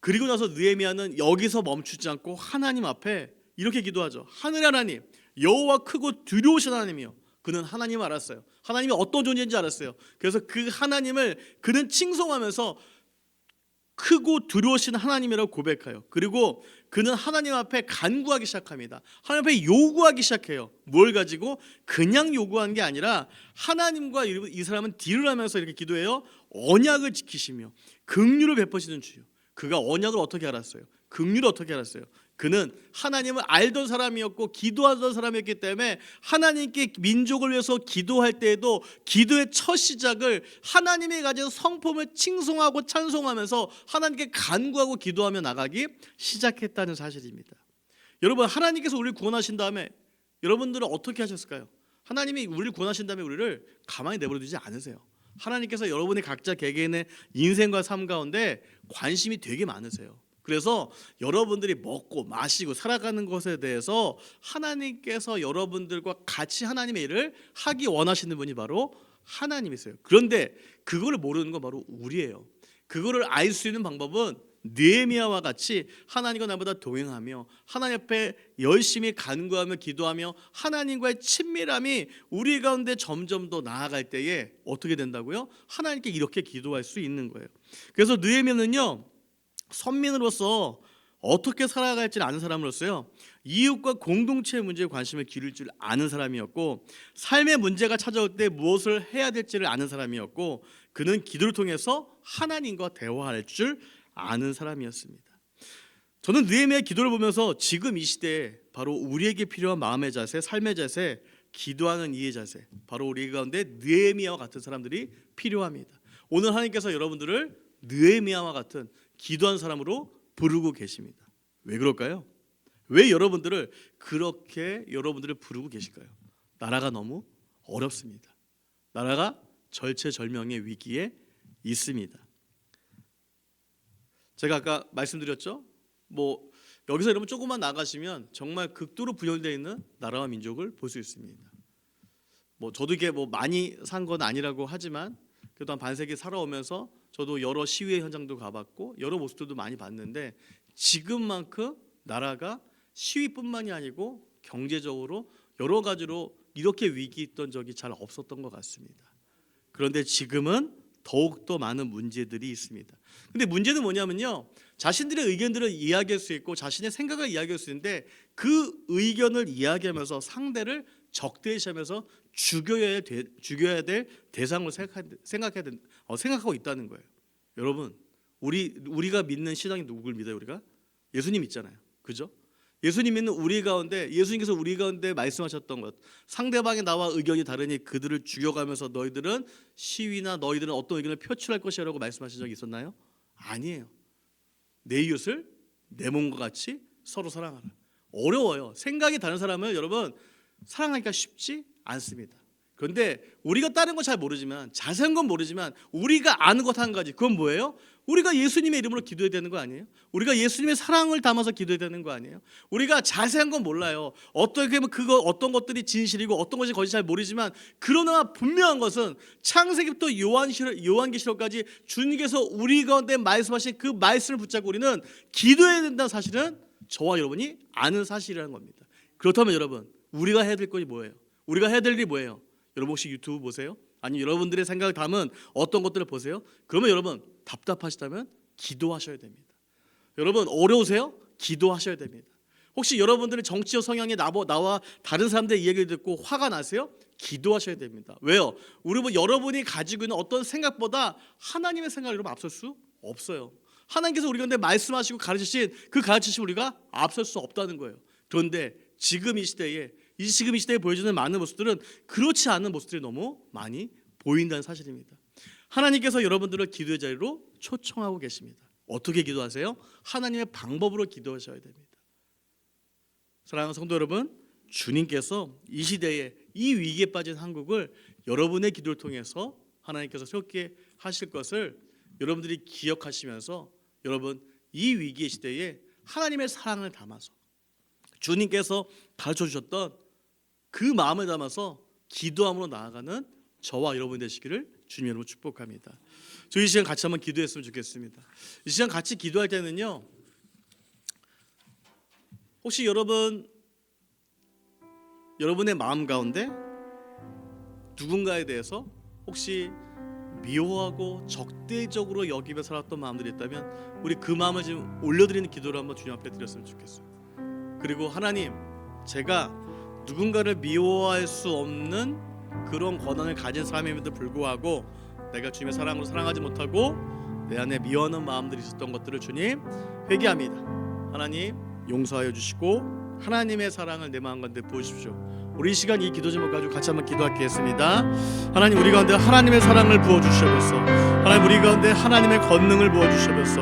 Speaker 1: 그리고 나서 느헤미야는 여기서 멈추지 않고 하나님 앞에 이렇게 기도하죠. 하늘의 하나님, 여호와 크고 두려우신 하나님이요. 그는 하나님을 알았어요. 하나님이 어떤 존재인지 알았어요. 그래서 그 하나님을 그는 칭송하면서 크고 두려우신 하나님이라고 고백해요. 그리고 그는 하나님 앞에 간구하기 시작합니다. 하나님 앞에 요구하기 시작해요. 뭘 가지고? 그냥 요구하는 게 아니라 하나님과 이 사람은 딜을 하면서 이렇게 기도해요. 언약을 지키시며 긍휼을 베푸시는 주요. 그가 언약을 어떻게 알았어요? 긍휼을 어떻게 알았어요? 그는 하나님을 알던 사람이었고 기도하던 사람이었기 때문에 하나님께 민족을 위해서 기도할 때에도 기도의 첫 시작을 하나님이 가진 성품을 칭송하고 찬송하면서 하나님께 간구하고 기도하며 나가기 시작했다는 사실입니다. 여러분 하나님께서 우리를 구원하신 다음에 여러분들은 어떻게 하셨을까요? 하나님이 우리를 구원하신 다음에 우리를 가만히 내버려 두지 않으세요. 하나님께서 여러분의 각자 개개인의 인생과 삶 가운데 관심이 되게 많으세요. 그래서 여러분들이 먹고 마시고 살아가는 것에 대해서 하나님께서 여러분들과 같이 하나님의 일을 하기 원하시는 분이 바로 하나님이세요. 그런데 그걸 모르는 건 바로 우리예요. 그거를 알 수 있는 방법은 느헤미야와 같이 하나님과 나보다 동행하며 하나님 앞에 열심히 간구하며 기도하며 하나님과의 친밀함이 우리 가운데 점점 더 나아갈 때에 어떻게 된다고요? 하나님께 이렇게 기도할 수 있는 거예요. 그래서 느헤미야는요, 선민으로서 어떻게 살아갈지 아는 사람으로서요, 이웃과 공동체의 문제에 관심을 기울일 줄 아는 사람이었고, 삶의 문제가 찾아올 때 무엇을 해야 될지를 아는 사람이었고, 그는 기도를 통해서 하나님과 대화할 줄 아는 사람이었습니다. 저는 느헤미야의 기도를 보면서 지금 이 시대에 바로 우리에게 필요한 마음의 자세, 삶의 자세, 기도하는 이의 자세, 바로 우리 가운데 느헤미야와 같은 사람들이 필요합니다. 오늘 하나님께서 여러분들을 느헤미야와 같은 기도한 사람으로 부르고 계십니다. 왜 그럴까요? 왜 여러분들을 그렇게 여러분들을 부르고 계실까요? 나라가 너무 어렵습니다. 나라가 절체절명의 위기에 있습니다. 제가 아까 말씀드렸죠? 여기서 여러분 조금만 나가시면 정말 극도로 분열되어 있는 나라와 민족을 볼 수 있습니다. 저도 이게 많이 산 건 아니라고 하지만 그래도 한 반세기 살아오면서 저도 여러 시위의 현장도 가봤고 여러 모습들도 많이 봤는데 지금만큼 나라가 시위뿐만이 아니고 경제적으로 여러 가지로 이렇게 위기 있던 적이 잘 없었던 것 같습니다. 그런데 지금은 더욱더 많은 문제들이 있습니다. 근데 문제는 뭐냐면요, 자신들의 의견들을 이야기할 수 있고 자신의 생각을 이야기할 수 있는데 그 의견을 이야기하면서 상대를 적대시하면서 죽여야 될 대상으로 생각하고 있다는 거예요. 여러분, 우리가 믿는 신앙이 누굴 믿어요? 우리가 예수님 믿잖아요, 그죠? 예수님 믿는 우리 가운데 예수님께서 우리 가운데 말씀하셨던 것, 상대방이 나와 의견이 다르니 그들을 죽여가면서 너희들은 시위나 너희들은 어떤 의견을 표출할 것이라고 말씀하신 적이 있었나요? 아니에요. 내 이웃을 내 몸과 같이 서로 사랑하라. 어려워요. 생각이 다른 사람을 여러분 사랑하기가 쉽지 않습니다. 그런데 우리가 다른 거 잘 모르지만, 자세한 건 모르지만 우리가 아는 것 한 가지, 그건 뭐예요? 우리가 예수님의 이름으로 기도해야 되는 거 아니에요? 우리가 예수님의 사랑을 담아서 기도해야 되는 거 아니에요? 우리가 자세한 건 몰라요. 어떻게 하면 어떤 것들이 진실이고 어떤 것이 거짓인지 잘 모르지만, 그러나 분명한 것은 창세기부터 요한계시록까지 주님께서 우리 가운데 말씀하신 그 말씀을 붙잡고 우리는 기도해야 된다는 사실은 저와 여러분이 아는 사실이라는 겁니다. 그렇다면 여러분, 우리가 해야 될 것이 뭐예요? 우리가 해야 될 일이 뭐예요? 여러분 혹시 유튜브 보세요? 아니 여러분들의 생각을 담은 어떤 것들을 보세요? 그러면 여러분 답답하시다면 기도하셔야 됩니다. 여러분 어려우세요? 기도하셔야 됩니다. 혹시 여러분들의 정치적 성향이 나와 다른 사람들의 이야기를 듣고 화가 나세요? 기도하셔야 됩니다. 왜요? 여러분이 가지고 있는 어떤 생각보다 하나님의 생각을 여러분 앞설 수 없어요. 하나님께서 우리 가운데 말씀하시고 가르치신 그 가르치심 우리가 앞설 수 없다는 거예요. 그런데 지금 이 시대에 보여주는 많은 모습들은 그렇지 않은 모습들이 너무 많이 보인다는 사실입니다. 하나님께서 여러분들을 기도의 자리로 초청하고 계십니다. 어떻게 기도하세요? 하나님의 방법으로 기도하셔야 됩니다. 사랑하는 성도 여러분, 주님께서 이 시대에 이 위기에 빠진 한국을 여러분의 기도를 통해서 하나님께서 새롭게 하실 것을 여러분들이 기억하시면서 여러분 이 위기의 시대에 하나님의 사랑을 담아서 주님께서 가르쳐 주셨던 그 마음을 담아서 기도함으로 나아가는 저와 여러분 되시기를 주님 여러분 축복합니다. 저희 시간 같이 한번 기도했으면 좋겠습니다. 이 시간 같이 기도할 때는요, 혹시 여러분의 마음 가운데 누군가에 대해서 혹시 미워하고 적대적으로 여기며 살았던 마음들이 있다면 우리 그 마음을 지금 올려드리는 기도를 한번 주님 앞에 드렸으면 좋겠어요. 그리고 하나님, 제가 누군가를 미워할 수 없는 그런 권한을 가진 사람임에도 불구하고 내가 주님의 사랑으로 사랑하지 못하고 내 안에 미워하는 마음들이 있었던 것들을 주님 회개합니다. 하나님 용서하여 주시고 하나님의 사랑을 내 마음 가운데 부어주십시오. 우리 이 시간 이 기도 제목 가지고 같이 한번 기도하겠습니다. 하나님, 우리 가운데 하나님의 사랑을 부어주셔서 하나님, 우리 가운데 하나님의 권능을 부어주셔서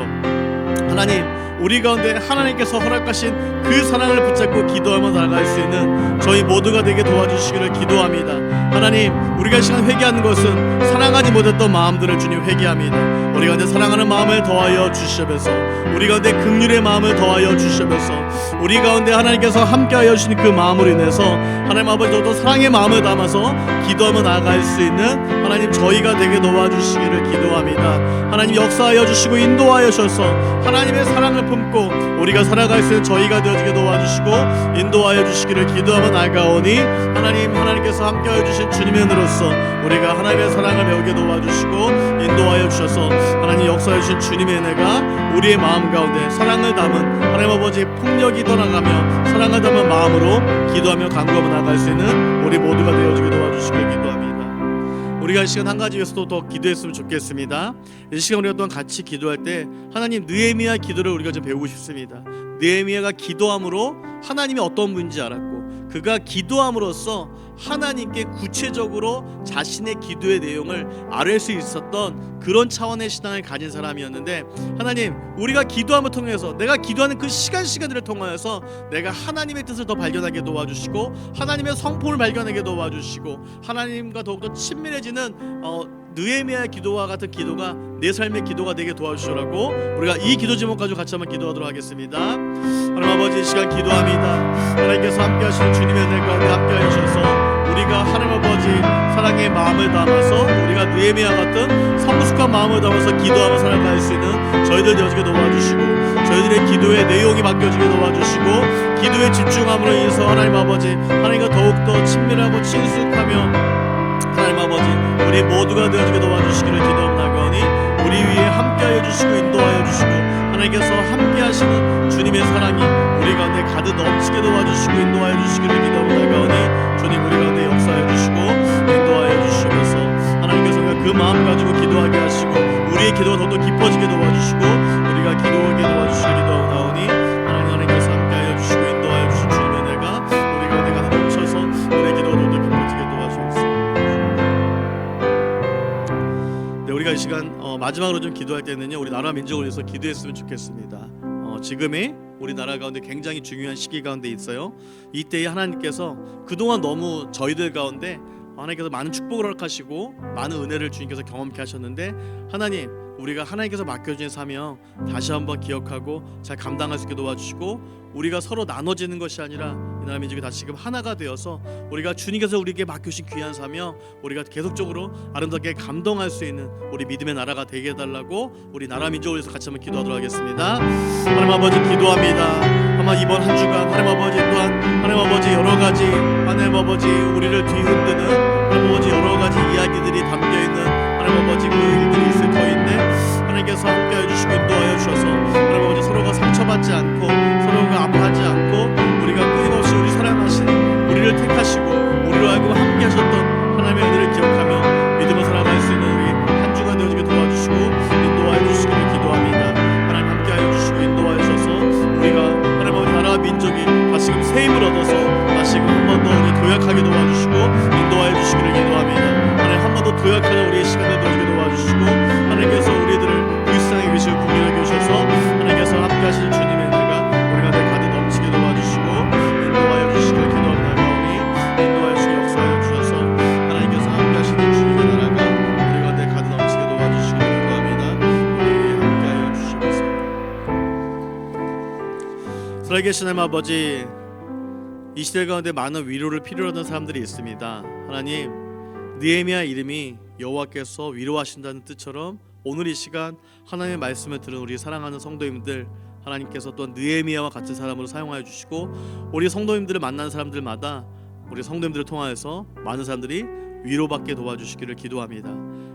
Speaker 1: 하나님, 우리 가운데 하나님께서 허락하신 그 사랑을 붙잡고 기도하며 나아갈 수 있는 저희 모두가 되게 도와주시기를 기도합니다. 하나님, 우리가 이 시간 회개하는 것은 사랑하지 못했던 마음들을 주님 회개합니다. 우리 가운데 사랑하는 마음을 더하여 주시옵소서. 우리 가운데 긍휼의 마음을 더하여 주시옵소서. 우리 가운데 하나님께서 함께하여 주신 그 마음으로 인해서 하나님 아버지 또 사랑의 마음을 담아서 기도하며 나아갈 수 있는 하나님 저희가 되게 도와주시기를 기도합니다. 하나님 역사하여 주시고 인도하여 주셔서 하나님의 사랑을 품고 우리가 살아갈 수 있는 저희가 되어지게 도와주시고 인도하여 주시기를 기도하며 나아가오니 하나님께서 함께하여 주신 주님의 은혜로서 우리가 하나님의 사랑을 배우게 도와주시고 인도하여 주셔서 하나님 역사해 주신 주님의 은혜가 우리의 마음 가운데 사랑을 담은 하나님 아버지 폭력이 떠나가며 사랑을 담은 마음으로 기도하며 간구하며 나아갈 수 있는 우리 모두가 되어지게 도와주시기를 기도합니다. 우리가 이 시간 한 가지 위해서도 더 기도했으면 좋겠습니다. 이 시간 우리가 또한 같이 기도할 때 하나님 느헤미야 기도를 우리가 좀 배우고 싶습니다. 느헤미야가 기도함으로 하나님이 어떤 분인지 알았고 그가 기도함으로써 하나님께 구체적으로 자신의 기도의 내용을 아뢰 수 있었던 그런 차원의 신앙을 가진 사람이었는데 하나님, 우리가 기도함을 통해서 내가 기도하는 그 시간들을 통하여서 내가 하나님의 뜻을 더 발견하게 도와주시고 하나님의 성품을 발견하게 도와주시고 하나님과 더욱더 친밀해지는 느헤미야의 기도와 같은 기도가 내 삶의 기도가 되게 도와주시라고 우리가 이 기도 제목 가지고 같이 한번 기도하도록 하겠습니다. 하나님 아버지, 이 시간 기도합니다. 하나님께서 함께 하시는 주님의 은혜 가운데 함께 하셔서 우리가 하나님 아버지 사랑의 마음을 담아서 우리가 느헤미야 같은 성숙한 마음을 담아서 기도하며 살아갈 수 있는 저희들 되어지게 도와주시고 저희들의 기도의 내용이 바뀌어지게 도와주시고 기도에 집중함으로 인해서 하나님 아버지 하나님과 더욱더 친밀하고 친숙하며 하나님 아버지 우리 모두가 되어지게 도와주시기를 기도합나가오니 우리 위에 함께하여 주시고 인도하여 주시고 하나님께서 함께하시는 주님의 사랑이 우리 가운데 가득 넘치게 도와주시고 인도하여 주시기를 기도합나가오니 주님, 우리 가운데 역사해 주시고 인도하여 주시면서 하나님께서 그 마음 가지고 기도하게 하시고 우리의 기도가 더더 깊어지게 도와주시고 우리가 기도하게 도와주시기 기도하오니 하나님께서 함께하여 주시고 인도하여 주신 주님의 은혜가 우리 가운데 가득 넘쳐서 우리의 기도가 더더 깊어지게 도와주옵소서. 네, 우리가 이 시간 마지막으로 좀 기도할 때는요, 우리 나라 민족을 위해서 기도했으면 좋겠습니다. 지금의 우리나라 가운데 굉장히 중요한 시기 가운데 있어요. 이때에 하나님께서 그동안 너무 저희들 가운데 하나님께서 많은 축복을 허락하시고 많은 은혜를 주님께서 경험케 하셨는데 하나님, 우리가 하나님께서 맡겨주신 사명 다시 한번 기억하고 잘 감당할 수 있게 도와주시고 우리가 서로 나눠지는 것이 아니라 이 나라 민족이 다시금 하나가 되어서 우리가 주님께서 우리에게 맡겨주신 귀한 사명 우리가 계속적으로 아름답게 감동할 수 있는 우리 믿음의 나라가 되게 해달라고 우리 나라 민족을 위해서 같이 한번 기도하도록 하겠습니다. 하나님 아버지 기도합니다. 아마 이번 한 주간 하나님 아버지 또한 하나님 아버지 여러 가지 하나님 아버지 우리를 뒤흔드는 하나님 아버지 여러 가지 이야기들이 담겨있는 하나님 아버지 그 일들이 있을 터인데 하나님께서 함께해 주시고 인도하여 주셔서 하나님 아버지 서로가 상처받지 않고 서로가 아파하지 않고 축복하는 우리의 시간을 되어주게 도와주시고 하나님께서 우리들을 불쌍히 계시고 국민하게 주셔서 하나님께서 함께 하시는 주님의 은혜가 우리 가운데 가득 넘치게 도와주시고 인도하여 주시길 기도합나가오니 인도하여 주시고 역사하여 주셔서 하나님께서 함께 하시는 주님의 나라가 우리 가운데 가득 넘치게 도와주시길 기도합니다. 우리 함께하여 주시옵소서. 살아계신 하나님 아버지, 이 시대 가운데 많은 위로를 필요로 하는 사람들이 있습니다. 하나님, 느헤미야 이름이 여호와께서 위로하신다는 뜻처럼 오늘 이 시간 하나님의 말씀을 들은 우리 사랑하는 성도님들, 하나님께서 또 느헤미야와 같은 사람으로 사용하여 주시고 우리 성도님들을 만나는 사람들마다 우리 성도님들을 통하여서 많은 사람들이 위로받게 도와주시기를 기도합니다.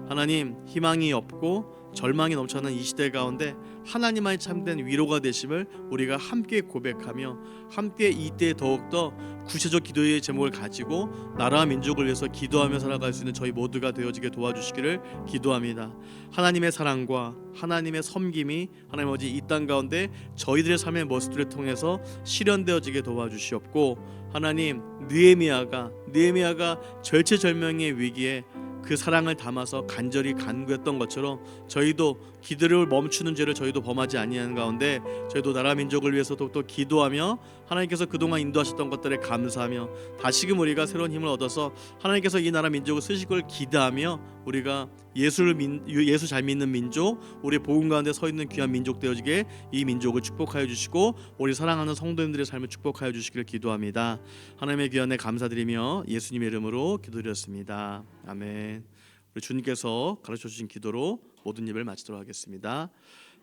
Speaker 1: 하나님, 희망이 없고 절망이 넘쳐나는 이 시대 가운데 하나님만이 참된 위로가 되심을 우리가 함께 고백하며 함께 이때 더욱더 구체적 기도의 제목을 가지고 나라와 민족을 위해서 기도하며 살아갈 수 있는 저희 모두가 되어지게 도와주시기를 기도합니다. 하나님의 사랑과 하나님의 섬김이 하나님 아버지 이 땅 가운데 저희들의 삶의 모습들을 통해서 실현되어지게 도와주시옵고, 하나님, 느헤미야가 절체절명의 위기에 그 사랑을 담아서 간절히 간구했던 것처럼 저희도 기도를 멈추는 죄를 저희도 범하지 아니하는 가운데 저희도 나라 민족을 위해서도 또 기도하며 하나님께서 그동안 인도하셨던 것들에 감사하며 다시금 우리가 새로운 힘을 얻어서 하나님께서 이 나라 민족을 쓰실 걸 기대하며 우리가 예수 잘 믿는 민족, 우리 복음 가운데 서 있는 귀한 민족 되어지게 이 민족을 축복하여 주시고 우리 사랑하는 성도님들의 삶을 축복하여 주시기를 기도합니다. 하나님의 귀한 애 감사드리며 예수님의 이름으로 기도드렸습니다. 아멘. 우리 주님께서 가르쳐 주신 기도로 모든 예배를 마치도록 하겠습니다.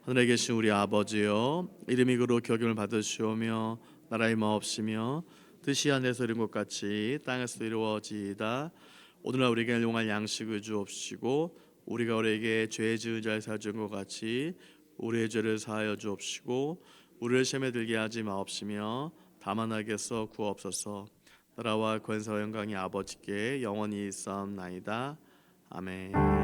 Speaker 1: 하늘에 계신 우리 아버지여, 이름이 그로 격용을 받으시오며 나라의 마옵시며 뜻이 하늘에서 이룬 것 같이 땅에서도 이루어지이다. 오늘날 우리에게 용할 양식을 주옵시고 우리가 우리에게 죄 지은 자를 사하여 준 것 같이 우리의 죄를 사하여 주옵시고 우리를 시험에 들게 하지 마옵시며 다만 악에서 구하옵소서. 나라와 권세와 영광이 아버지께 영원히 있사옵나이다. 아멘.